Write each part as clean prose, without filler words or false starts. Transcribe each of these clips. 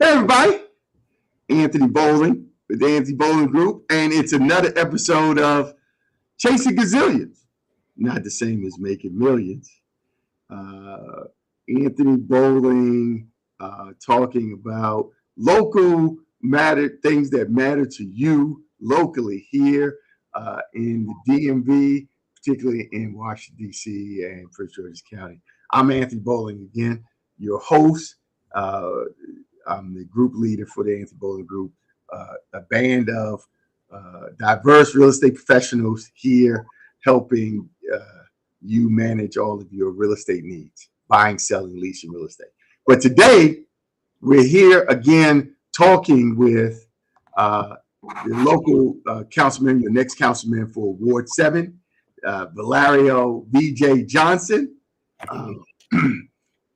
Hey everybody, Anthony Bowling with the Anthony Bowling Group, and it's another episode of Chasing Gazillions. Not the same as making millions. Uh, Anthony Bowling talking about local matter things that matter to you locally here in the DMV, particularly in Washington D.C. and Prince George's County. I'm Anthony Bowling again, your host. Uh, I'm the group leader for the Anthony Bowling Group, a band of diverse real estate professionals here helping you manage all of your real estate needs, buying, selling, leasing real estate. But today, we're here again talking with the local councilman, your next councilman for Ward 7, Valerio VJ Johnson.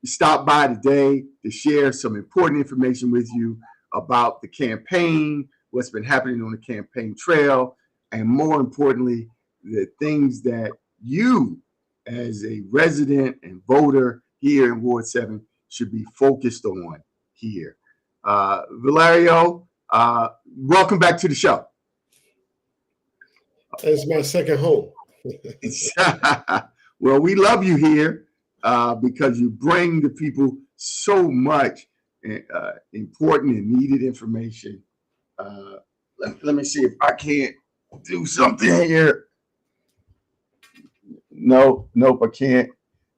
Stopped by today to share some important information with you about the campaign, what's been happening on the campaign trail, and more importantly, the things that you, as a resident and voter here in Ward 7, should be focused on here. Valerio, welcome back to the show. It's my second home. Well, we love you here. Because you bring the people so much important and needed information. Let me see if I can't do something here. Nope, I can't.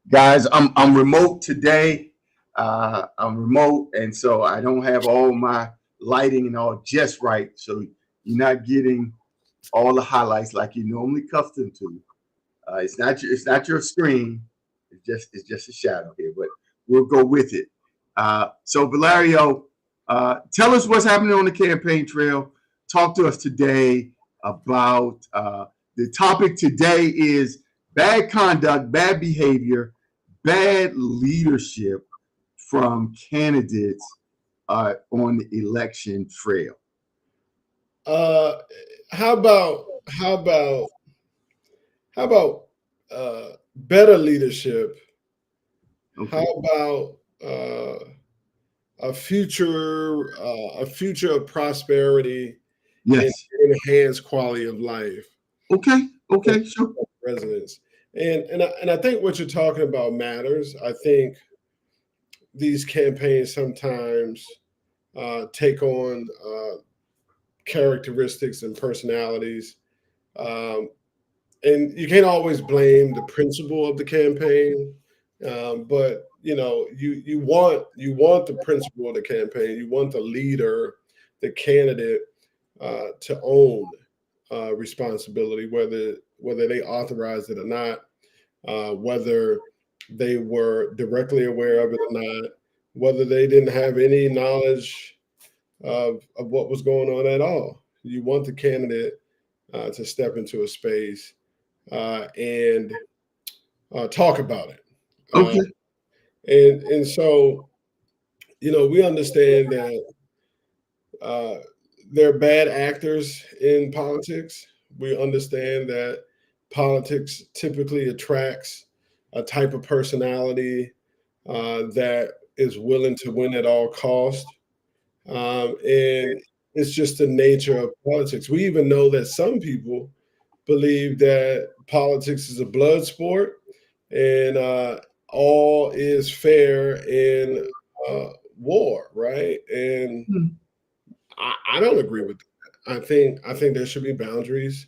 Guys, I'm remote today. I'm remote, and so I don't have all my lighting and all just right. So you're not getting all the highlights like you're normally accustomed to. It's not your screen. It's just a shadow here, but we'll go with it. So Valerio, tell us what's happening on the campaign trail. Talk to us today about the topic today is bad conduct, bad behavior, bad leadership from candidates on the election trail. How about better leadership? Okay. How about a future of prosperity? Yes, and enhanced quality of life. Okay, sure. Residents, and I think what you're talking about matters. I think these campaigns sometimes take on characteristics and personalities. And you can't always blame the principle of the campaign, but you want the principle of the campaign. You want the leader, the candidate, to own responsibility, whether they authorized it or not, whether they were directly aware of it or not, whether they didn't have any knowledge of what was going on at all. You want the candidate to step into a space and talk about it. Okay. And so, we understand that there are bad actors in politics. We understand that politics typically attracts a type of personality that is willing to win at all costs. And it's just the nature of politics. We even know that some people believe that politics is a blood sport and all is fair in war, right? And I don't agree with that. I think there should be boundaries.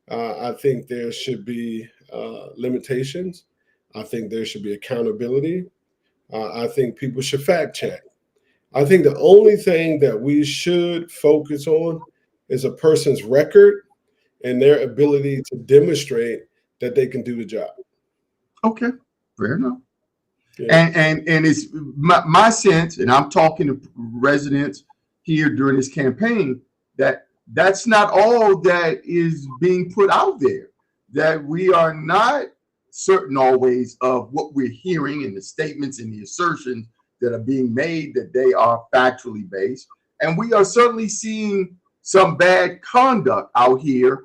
I think there should be limitations. I think there should be accountability. I think people should fact check. I think the only thing that we should focus on is a person's record and their ability to demonstrate that they can do the job. Okay, fair enough. Yeah. And it's my sense, and I'm talking to residents here during this campaign, that's not all that is being put out there, that we are not certain always of what we're hearing and the statements and the assertions that are being made, that they are factually based. And we are certainly seeing some bad conduct out here,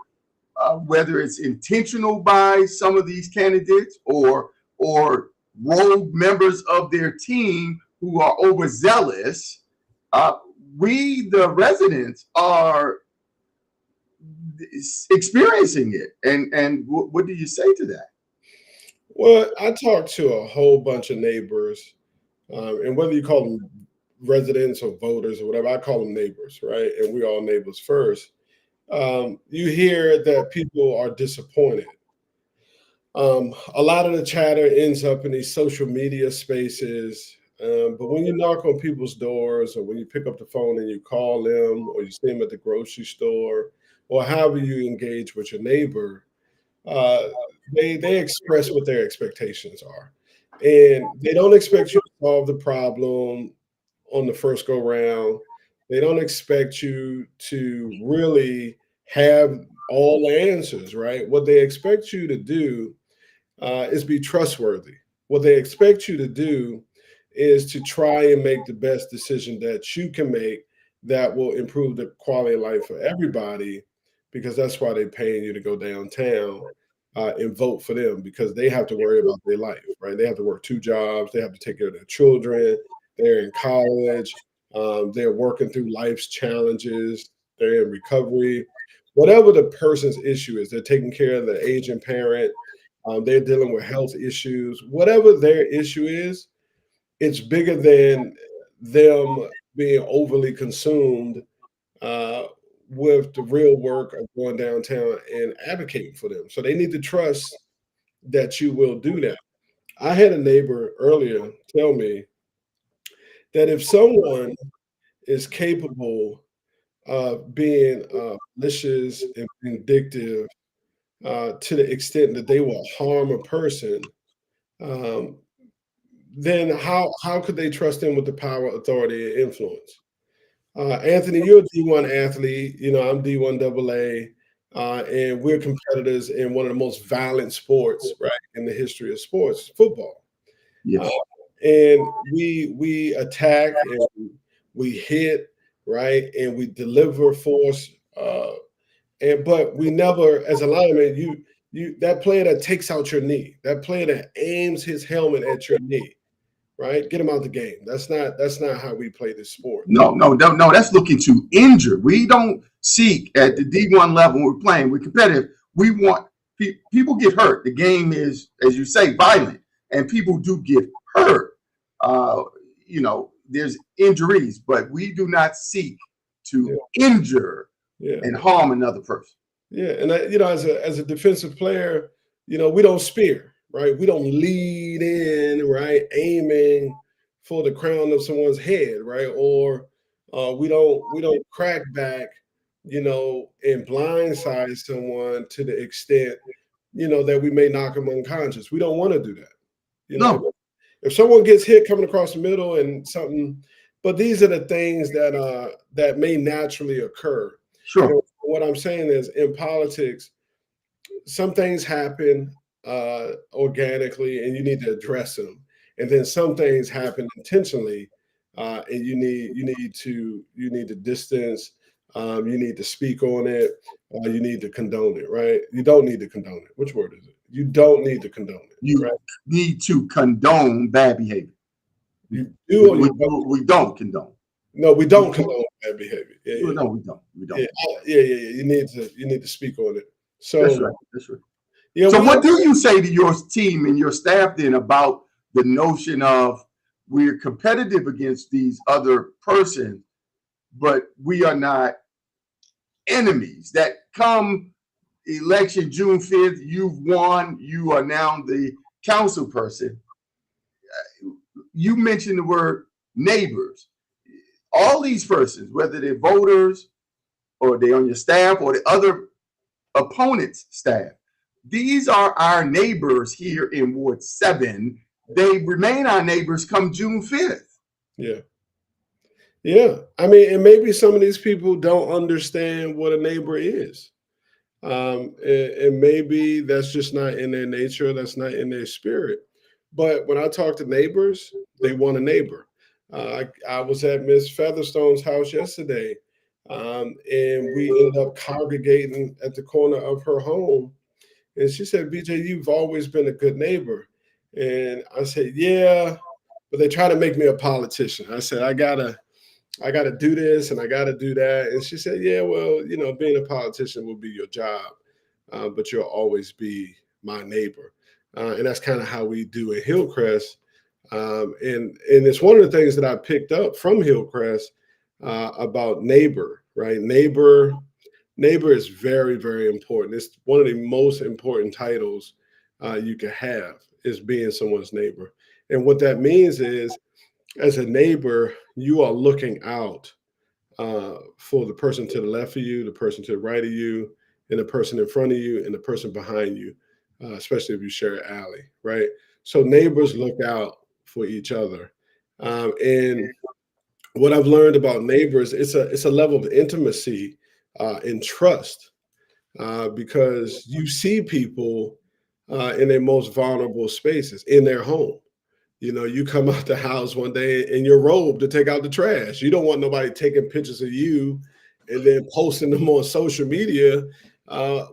whether it's intentional by some of these candidates or rogue members of their team who are overzealous Uh, we, the residents, are experiencing it. And what do you say to that? Well, I talked to a whole bunch of neighbors, and whether you call them residents or voters or whatever, I call them neighbors, right? And we all neighbors first. You hear that people are disappointed. A lot of the chatter ends up in these social media spaces. But when you knock on people's doors, or when you pick up the phone and you call them, or you see them at the grocery store, or however you engage with your neighbor, uh, they express what their expectations are, and they don't expect you to solve the problem on the first go round. They don't expect you to really have all the answers, right? What they expect you to do is be trustworthy. What they expect you to do is to try and make the best decision that you can make that will improve the quality of life for everybody, because that's why they're paying you to go downtown and vote for them, because they have to worry about their life, right? They have to work two jobs, they have to take care of their children, they're in college, they're working through life's challenges, they're in recovery. Whatever the person's issue is, they're taking care of the aging parent, they're dealing with health issues. Whatever their issue is, it's bigger than them being overly consumed uh, with the real work of going downtown and advocating for them. So they need to trust that you will do that. I had a neighbor earlier tell me that if someone is capable of being malicious and vindictive to the extent that they will harm a person, um, then how could they trust him with the power, authority, and influence? Anthony, you're a D1 athlete. You know, I'm D1 AA, and we're competitors in one of the most violent sports, right, in the history of sports, football. Uh, Yes. and we attack and we hit, right, and we deliver force. And but we never, as a lineman, you that player that takes out your knee, that player that aims his helmet at your knee, right? Get him out the game. That's not how we play this sport. No. That's looking to injure. We don't seek at the D1 level. When we're playing. We're competitive. We want people get hurt. The game is, as you say, violent, and people do get hurt. Uh, there's injuries, but we do not seek to Yeah, injure yeah, and harm another person. yeah. And as a defensive player, we don't spear, right? We don't lead in, right, aiming for the crown of someone's head, right? Or we don't crack back, and blindside someone to the extent, that we may knock them unconscious. We don't want to do that. You know, No, if someone gets hit coming across the middle and something, but these are the things that may naturally occur. And sure, what I'm saying is, in politics, some things happen organically, and you need to address them. And then some things happen intentionally, and you need to distance. You need to speak on it. You need to condone it, right? You don't need to condone it. Which word is it? You don't need to condone it, right? you need to condone bad behavior. We, You do or we, you don't. we don't condone. No, we We, don't condone bad behavior. Yeah, yeah, no, we don't. We yeah, don't. yeah. You need to speak on it. That's So right. That's right. yeah, So, we what do you say to your team and your staff then about the notion of we're competitive against these other persons, but we are not enemies? That come election June 5th, you've won, you are now the council person. You mentioned the word neighbors. All these persons, whether they're voters or they're on your staff or the other opponent's staff, these are our neighbors here in Ward 7. They remain our neighbors come June 5th. yeah. Yeah, I mean, and maybe some of these people don't understand what a neighbor is, and maybe that's just not in their nature. That's not in their spirit. But when I talk to neighbors, they want a neighbor. I was at Miss Featherstone's house yesterday, and we ended up congregating at the corner of her home. And she said, "BJ, you've always been a good neighbor." And I said, "Yeah," but they try to make me a politician. I said, I got to do this and I got to do that. And she said, yeah, well, being a politician will be your job, but you'll always be my neighbor. And that's kind of how we do in Hillcrest. And it's one of the things that I picked up from Hillcrest about neighbor, right? Neighbor is very, very important. It's one of the most important titles you can have, is being someone's neighbor. And what that means is, as a neighbor, you are looking out for the person to the left of you, the person to the right of you, and the person in front of you, and the person behind you, especially if you share an alley, right? So neighbors look out for each other. And what I've learned about neighbors, it's a level of intimacy and trust, because you see people in their most vulnerable spaces in their home. You come out the house one day in your robe to take out the trash. You don't want nobody taking pictures of you and then posting them on social media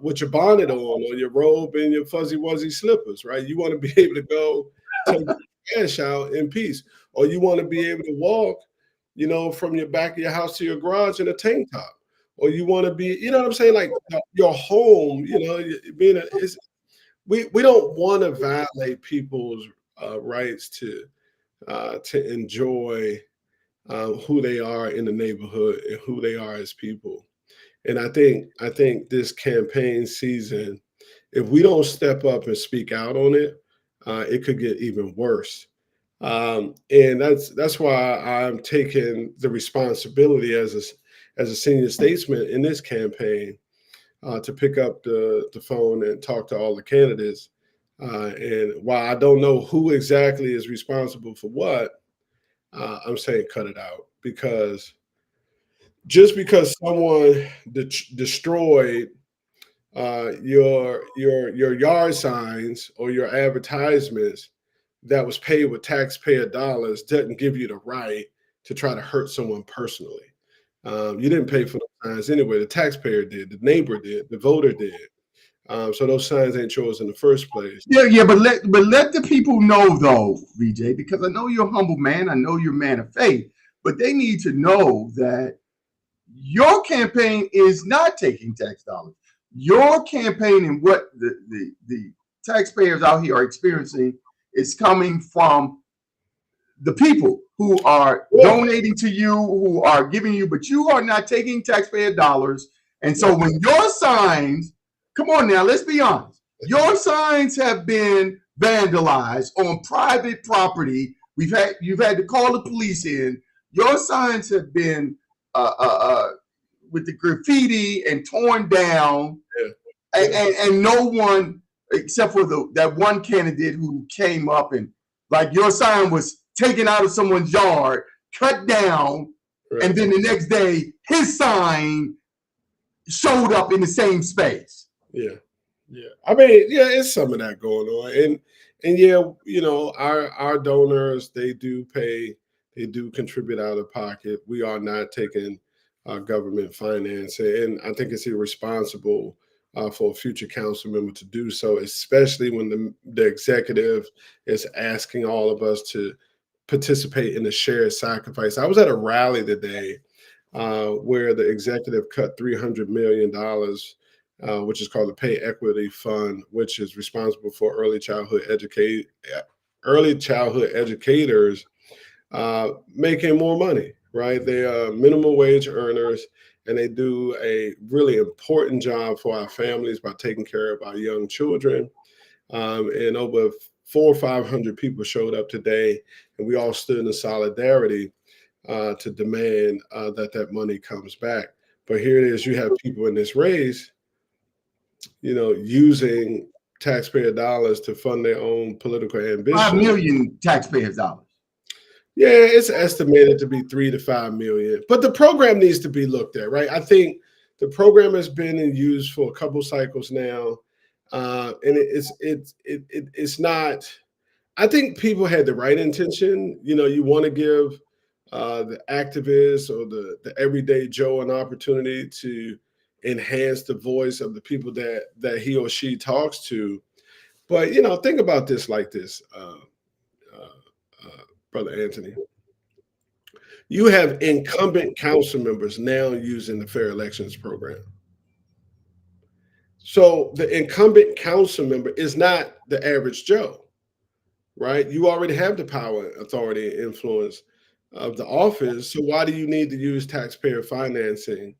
with your bonnet on, or your robe and your fuzzy wuzzy slippers, right? You want to be able to go take the trash out in peace, or you want to be able to walk, from your back of your house to your garage in a tank top, or you want to be, you know what I'm saying, like your home, being we don't want to violate people's rights to enjoy who they are in the neighborhood and who they are as people. And I think this campaign season, if we don't step up and speak out on it, it could get even worse. And that's why I'm taking the responsibility as a senior statesman in this campaign, to pick up the phone and talk to all the candidates. And while I don't know who exactly is responsible for what, I'm saying cut it out, because just because someone destroyed your yard signs or your advertisements that was paid with taxpayer dollars doesn't give you the right to try to hurt someone personally. You didn't pay for those signs anyway. The taxpayer did, the neighbor did, the voter did. So those signs ain't yours in the first place. Yeah, yeah, but let the people know though, VJ, because I know you're a humble man. I know you're a man of faith, but they need to know that your campaign is not taking tax dollars. Your campaign and what the taxpayers out here are experiencing is coming from the people who are Yeah, donating to you, who are giving you, but you are not taking taxpayer dollars. And yeah, so when your signs, come on now, let's be honest, your signs have been vandalized on private property. You've had to call the police in. Your signs have been with the graffiti and torn down, yeah, and, yeah. and no one except for that one candidate who came up and like your sign was taken out of someone's yard, cut down, and Right. then the next day his sign showed up in the same space. Yeah. Yeah. I mean, yeah, it's some of that going on. And yeah, our donors, they do contribute out of pocket. We are not taking government finance. And I think it's irresponsible for a future council member to do so, especially when the executive is asking all of us to participate in a shared sacrifice. I was at a rally today where the executive cut $300 million, which is called the Pay Equity Fund, which is responsible for early childhood educators making more money. Right, they are minimum wage earners, and they do a really important job for our families by taking care of our young children. And over 400 or 500 people showed up today, and we all stood in solidarity to demand that money comes back. But here it is, you have people in this race, using taxpayer dollars to fund their own political 5 ambition. million taxpayers dollars. Yeah, it's estimated to be 3 to 5 million, but the program needs to be looked at, right? I think the program has been in use for a couple cycles now, and it's not. I think people had the right intention. You want to give the activists or the everyday Joe an opportunity to enhance the voice of the people that he or she talks to. But think about this like this, uh, brother Anthony. You have incumbent council members now using the Fair Elections program. So the incumbent council member is not the average Joe, right? You already have the power, authority, and influence of the office. So why do you need to use taxpayer financing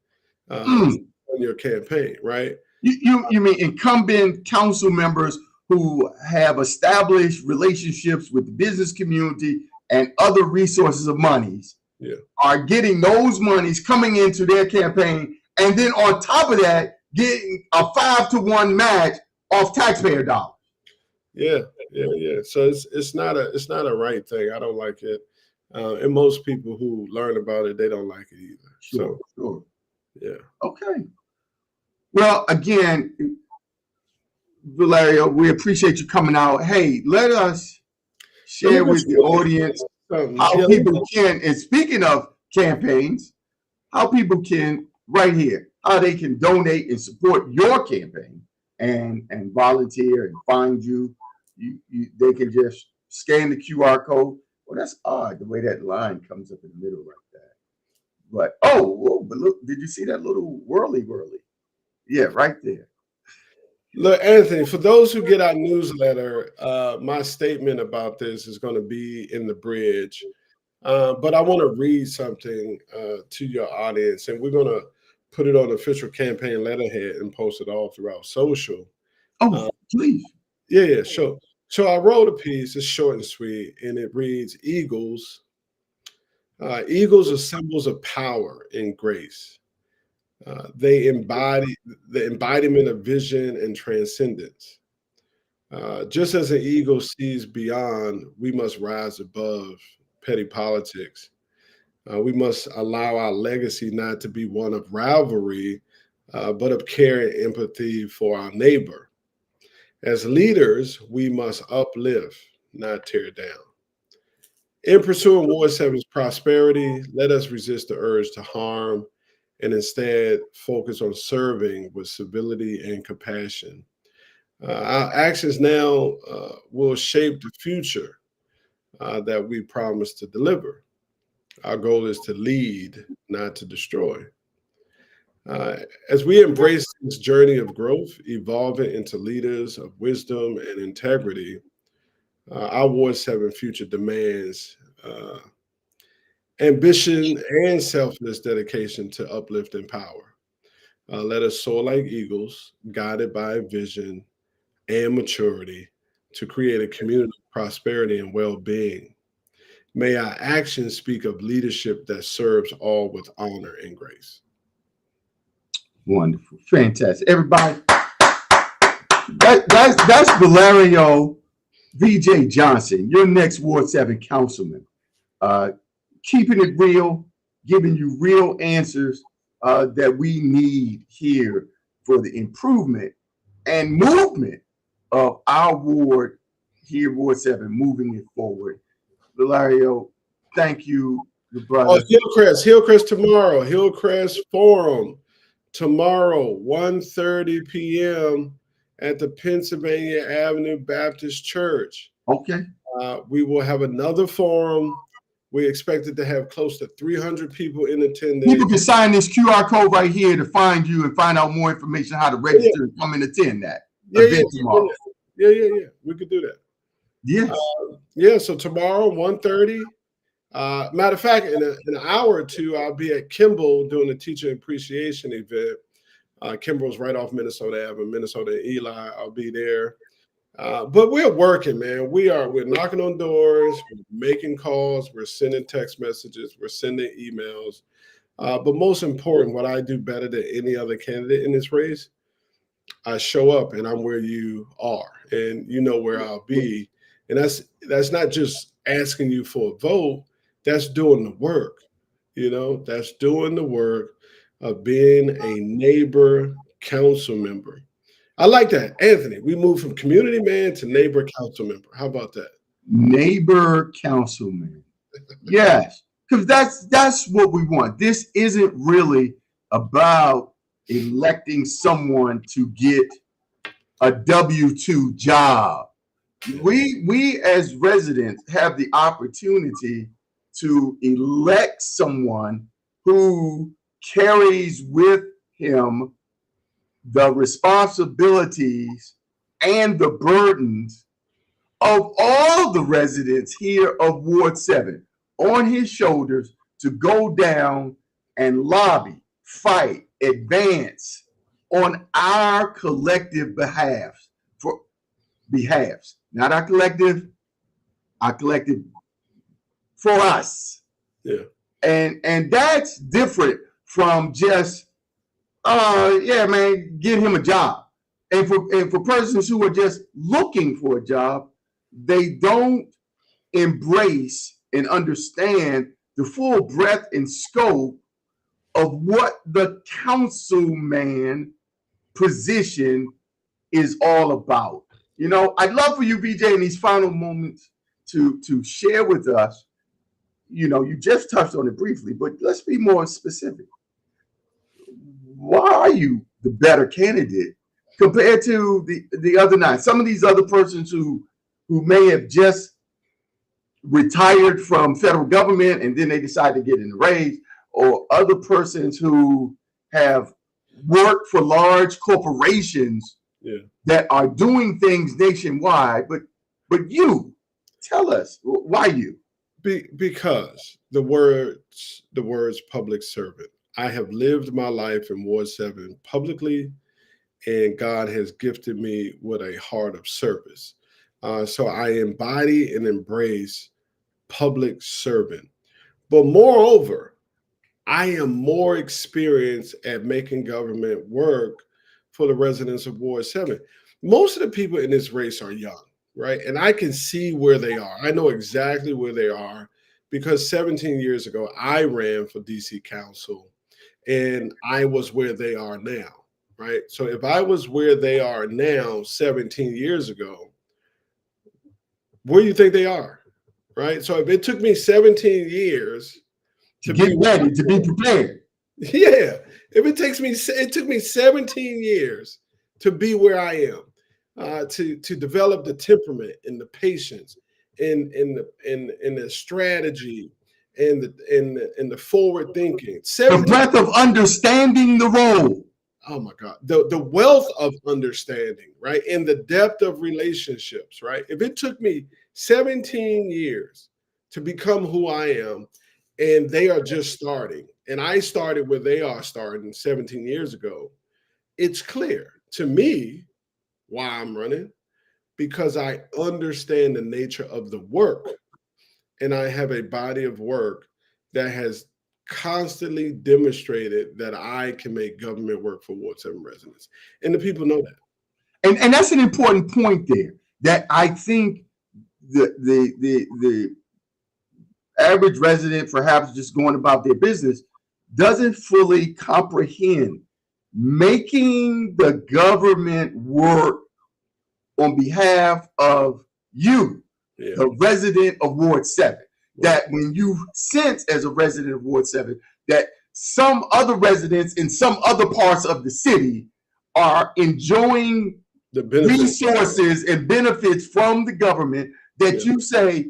Mm. on your campaign, right? You mean incumbent council members who have established relationships with the business community and other resources of monies Yeah. are getting those monies coming into their campaign, and then on top of that, getting a 5-to-1 match off taxpayer dollars. Yeah, yeah. So it's not a right thing. I don't like it, and most people who learn about it, they don't like it either. Sure, So sure. yeah. Okay. Well, again, Valerio, we appreciate you coming out. Hey, let us share with the audience how people can, and speaking of campaigns, how people can, right here, how they can donate and support your campaign and volunteer and find you. They can just scan the QR code. Well, that's odd the way that line comes up in the middle like that. But but look, did you see that little whirly? Yeah, right there. Look, Anthony, for those who get our newsletter, my statement about this is going to be in the bridge. But I want to read something to your audience, and we're going to put it on the official campaign letterhead and post it all throughout social. Please. Yeah, sure. So I wrote a piece, it's short and sweet, and it reads, Eagles. Eagles are symbols of power and grace. They embody the embodiment of vision and transcendence. Just as an eagle sees beyond, we must rise above petty politics. We must allow our legacy not to be one of rivalry, but of care and empathy for our neighbor. As leaders, we must uplift, not tear down. In pursuing Ward 7's prosperity, let us resist the urge to harm and instead focus on serving with civility and compassion. Our actions now will shape the future that we promise to deliver. Our goal is to lead, not to destroy. As we embrace this journey of growth, evolving into leaders of wisdom and integrity, our Ward 7 future demands ambition and selfless dedication to uplift and power. Let us soar like eagles, guided by a vision and maturity to create a community of prosperity and well being. May our actions speak of leadership that serves all with honor and grace. Wonderful. Fantastic. Everybody, that's Valerio VJ Johnson, your next Ward 7 councilman. Keeping it real, giving you real answers that we need here for the improvement and movement of our ward here, Ward 7, moving it forward. Valerio, thank you, the brother. Hillcrest tomorrow. Hillcrest Forum tomorrow, 1:30 p.m. at the Pennsylvania Avenue Baptist Church. Okay. We will have another forum. We expected to have close to 300 people in attendance. People can sign this QR code right here to find you and find out more information how to register and come and attend that event tomorrow. Yeah. We could do that. Yes. So tomorrow, 1:30. Matter of fact, in an hour or two, I'll be at Kimball doing a teacher appreciation event. Kimball's right off Minnesota Avenue, Minnesota and Eli. I'll be there. But we're working, man. We're knocking on doors, we're making calls, we're sending text messages, we're sending emails. But most important, what I do better than any other candidate in this race, I show up and I'm where you are, and you know where I'll be. And that's not just asking you for a vote. That's doing the work. That's doing the work of being a neighbor council member. I like that, Anthony. We moved from community man to neighbor council member. How about that? Neighbor councilman. Yes, because that's what we want. This isn't really about electing someone to get a W-2 job. We as residents have the opportunity to elect someone who carries with him the responsibilities and the burdens of all the residents here of Ward 7 on his shoulders to go down and lobby, fight, advance on our collective behalves, not our collective for us. Yeah. And that's different from just yeah, man, get him a job. And for persons who are just looking for a job, they don't embrace and understand the full breadth and scope of what the councilman position is all about. You know, I'd love for you, BJ, in these final moments to share with us. You know, you just touched on it briefly, but let's be more specific. Why are you the better candidate compared to the other nine? Some of these other persons who may have just retired from federal government and then they decide to get in the raise, or other persons who have worked for large corporations that are doing things nationwide. But you tell us why you. Because the words public servant. I have lived my life in Ward 7 publicly, and God has gifted me with a heart of service. So I embody and embrace public servant. But moreover, I am more experienced at making government work for the residents of Ward 7. Most of the people in this race are young, right? And I can see where they are. I know exactly where they are because 17 years ago, I ran for DC Council and I was where they are now, right? So if I was where they are now 17 years ago, where do you think they are, right? So if it took me 17 years to get ready, to be prepared. Yeah. If it took me 17 years to be where I am, to develop the temperament and the patience and the strategy and the forward thinking. The breadth of understanding the role. Oh my God. The wealth of understanding, right? And the depth of relationships, right? If it took me 17 years to become who I am, and they are just starting, and I started where they are starting 17 years ago, it's clear to me why I'm running, because I understand the nature of the work, and I have a body of work that has constantly demonstrated that I can make government work for Ward 7 residents. And the people know that. And that's an important point there, that I think the average resident, perhaps just going about their business, doesn't fully comprehend making the government work on behalf of you, the resident of Ward 7. That when you sense as a resident of Ward 7 that some other residents in some other parts of the city are enjoying the resources and benefits from the government, that you say,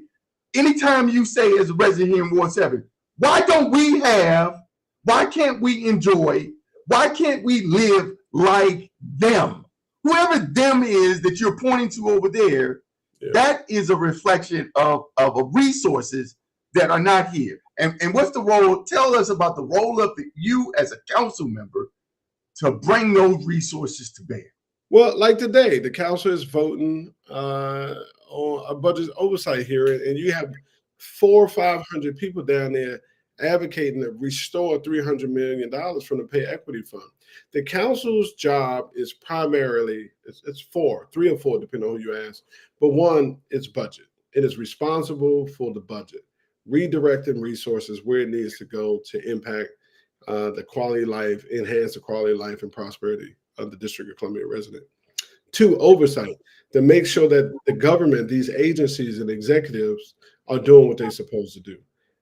anytime you say as a resident here in Ward 7, why can't we enjoy, why can't we live like them? Whoever them is that you're pointing to over there, that is a reflection of resources that are not here. And what's the role? Tell us about the role of you as a council member to bring those resources to bear. Well, like today, the council is voting on a budget oversight hearing, and you have 400 or 500 people down there advocating to restore $300 million from the pay equity fund. The council's job is primarily, it's three or four, depending on who you ask, but one, it's budget. It is responsible for the budget, redirecting resources where it needs to go to impact the quality of life, enhance the quality of life and prosperity of the District of Columbia resident. Two, oversight, to make sure that the government, these agencies and executives are doing what they're supposed to do.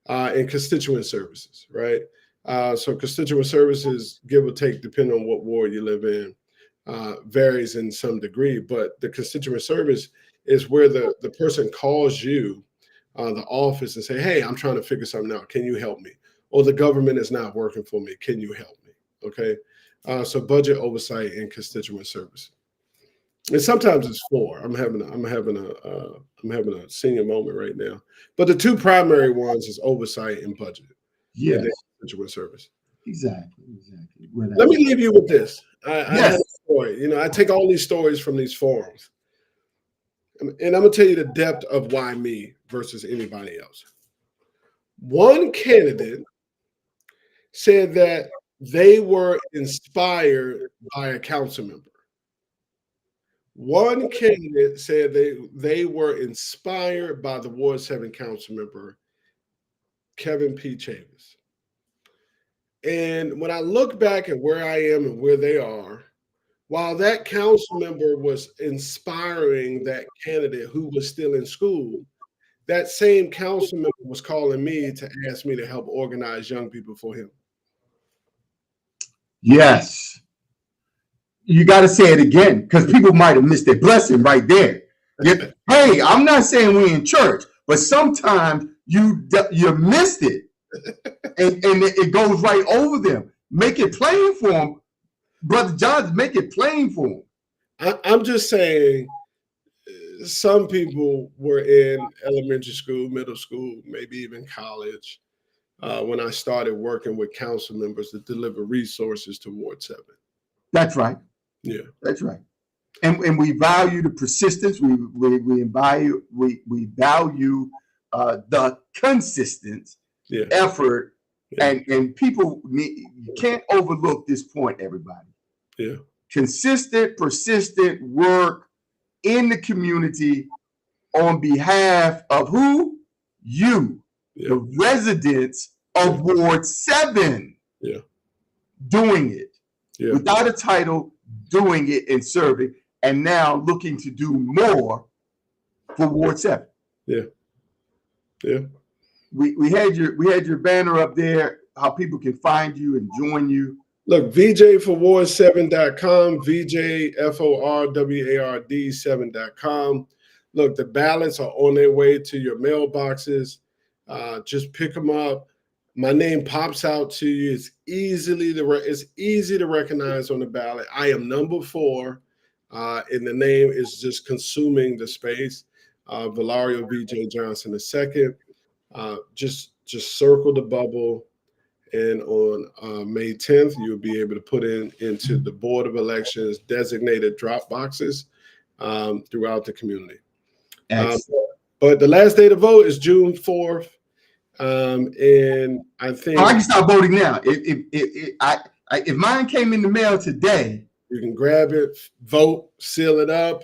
And constituent services, right? So constituent services, give or take, depending on what ward you live in, varies in some degree, but the constituent service is where the person calls you the office and say, hey, I'm trying to figure something out. Can you help me? Or the government is not working for me. Can you help me? Okay. So budget oversight and constituent service. And sometimes it's four. I'm having a senior moment right now. But the two primary ones is oversight and budget, and then Yes, constituent service. exactly. Let me leave you with this. I had Yes. a story. You know, I take all these stories from these forums, and I'm gonna tell you the depth of why me versus anybody else. One candidate said that they were inspired by a council member. One candidate said they were inspired by the Ward 7 council member, Kevin P. Chavis. And when I look back at where I am and where they are, while that council member was inspiring that candidate who was still in school, that same council member was calling me to ask me to help organize young people for him. Yes. You got to say it again because people might have missed their blessing right there. Hey, I'm not saying we in church, but sometimes you missed it, and it goes right over them. Make it plain for them, Brother John. Make it plain for them. I'm just saying, some people were in elementary school, middle school, maybe even college when I started working with council members to deliver resources to Ward 7. That's right. Yeah, that's right. And we value the persistence. We value the consistent effort. Yeah. And people you can't overlook this point, everybody. Yeah. Consistent, persistent work in the community on behalf of who? You, the residents of Ward 7. Yeah. Doing it. Yeah. Without a title, doing it and serving, and now looking to do more for Ward 7. Yeah. Yeah. We had your banner up there, how people can find you and join you. Look, VJforward7.com, VJFORWARD7.com. Look, the ballots are on their way to your mailboxes. Just pick them up. My name pops out to you. It's easy to recognize on the ballot. I am number 4, and the name is just consuming the space. Valario VJ Johnson II. Just circle the bubble. And on May 10th, you'll be able to put into the Board of Elections designated drop boxes throughout the community. But the last day to vote is June 4th. And I think I can start voting now. If mine came in the mail today, you can grab it, vote, seal it up,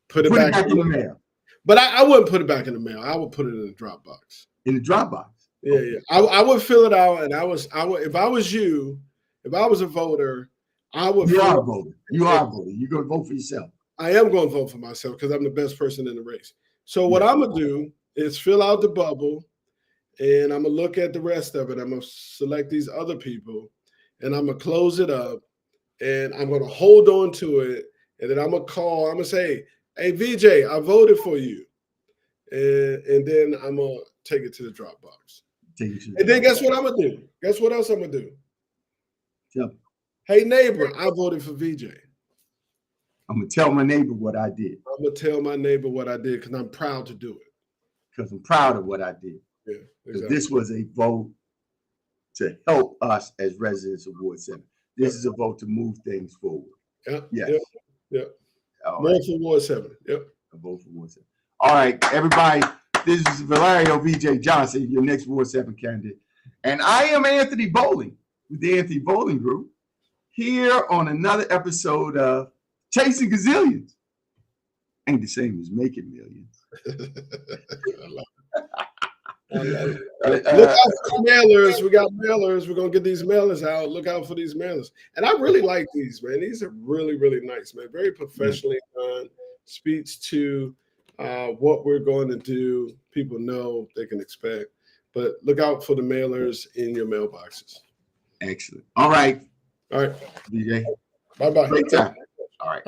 put it back in the mail. But I wouldn't put it back in the mail. I would put it in the drop box. In the drop box. Yeah, okay. Yeah. I would fill it out, and I would if I was you, if I was a voter, I would. You are a voter. You are a voter. You're gonna vote for yourself. I am going to vote for myself because I'm the best person in the race. So what I'm gonna do is fill out the bubble, and I'm gonna look at the rest of it. I'm gonna select these other people, and I'm gonna close it up, and I'm gonna hold on to it, and then I'm gonna call. I'm gonna say, "Hey VJ, I voted for you," and then I'm gonna take it to the drop box. And then guess what I'm gonna do? Guess what else I'm gonna do? Tell me. Hey neighbor, I voted for VJ. I'm gonna tell my neighbor what I did. I'm gonna tell my neighbor what I did because I'm proud to do it. Because I'm proud of what I did. Yeah, exactly. This was a vote to help us as residents of Ward 7. This is a vote to move things forward. Yep. Yes. Yep. Vote for Ward 7. Yep. A vote for Ward 7. All right, everybody. This is Valario VJ Johnson, your next Ward 7 candidate. And I am Anthony Bowling with the Anthony Bowling Group here on another episode of Chasing Gazillions. Ain't the same as making millions. I love it. Look out for the mailers. We got mailers. We're going to get these mailers out. Look out for these mailers. And I really like these, man. These are really, really nice, man. Very professionally done. Speaks to what we're going to do. People know they can expect. But look out for the mailers in your mailboxes. Excellent. All right. All right. DJ. Bye-bye. Great time. All right.